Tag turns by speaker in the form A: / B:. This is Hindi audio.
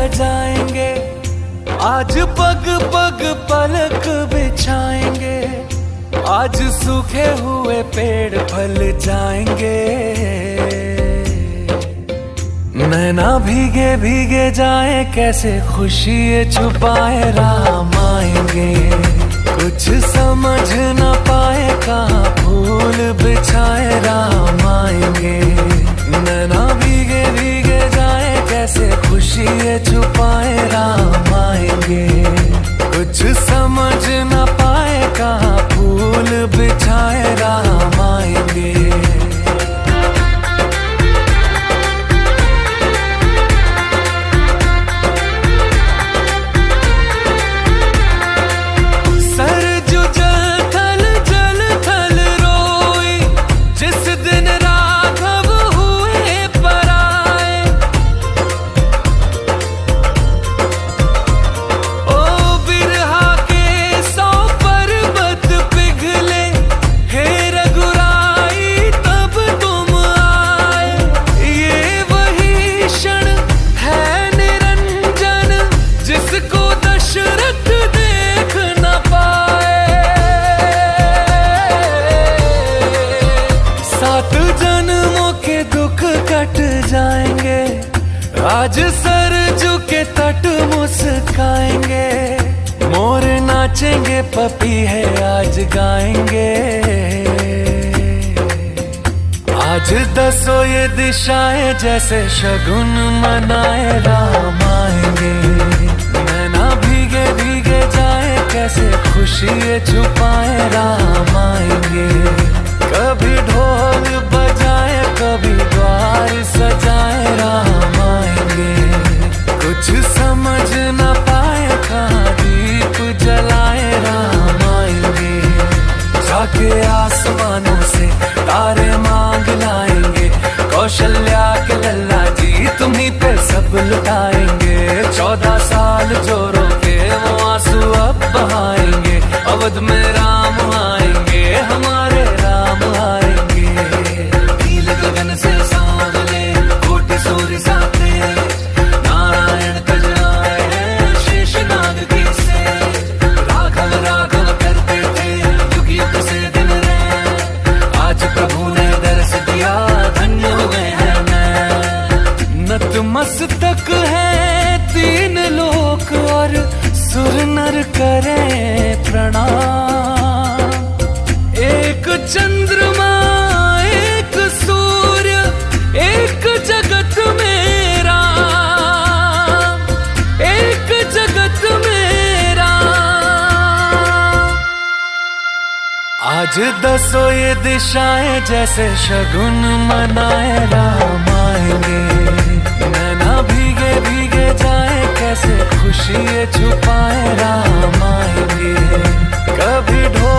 A: सजाएंगे, आज पग पग पलक बिछाएंगे, आज सूखे हुए पेड़ फल जाएंगे। नैना भीगे भीगे जाए, कैसे खुशी छुपाए राम आएंगे। कुछ समझ न पाए, कहाँ फूल बिछाए राम आएंगे। नैना भीगे भीगे जाए, कैसे खुशी छुपाए राम आएंगे। कुछ समझ न पाए, कहाँ फूल बिछाए राम आएंगे। जाएंगे, आज सर झुके तट मुस्काएंगे। मोर नाचेंगे, पपीहे आज गाएंगे। आज दसों ये दिशाएं जैसे शगुन मनाए राम आएंगे। नैना भीगे भीगे जाए, कैसे खुशी छुपाए राम आएंगे। कभी ढोल बजाए, कभी द्वार सजाए राम आएंगे। कुछ समझ न पाए, कहाँ दीप जलाए राम आएंगे। जाके आसमानों से तारे मांग लाएंगे, कौशल्या के लल्ला जी तुम्हीं पे सब लुटाएंगे। 14 साल जो रोके वो आंसू अब बहाएंगे। अवध में राम आएंगे, हमारे राम आएंगे। नील गगन से सांवले, कोटि सूर्य साथे, नारायण तज आए हैं शेषनाग की से। राघव राघव करते थे युग युग से दिन रहे, आज प्रभु ने दर्श दिया, धन्य हो गए हैं मैं। नतमस्तक है तीन लोक और सुर नर करें प्रणाम। एक चंद्रमा एक सूर्य, एक जगत में राम, एक जगत में राम। आज दसों ये दिशाएं जैसे शगुन मनाए राम आएंगे। नैना भीगे भीगे जाए, कैसे खुशी छुपाए राम आएंगे। कभी ढोल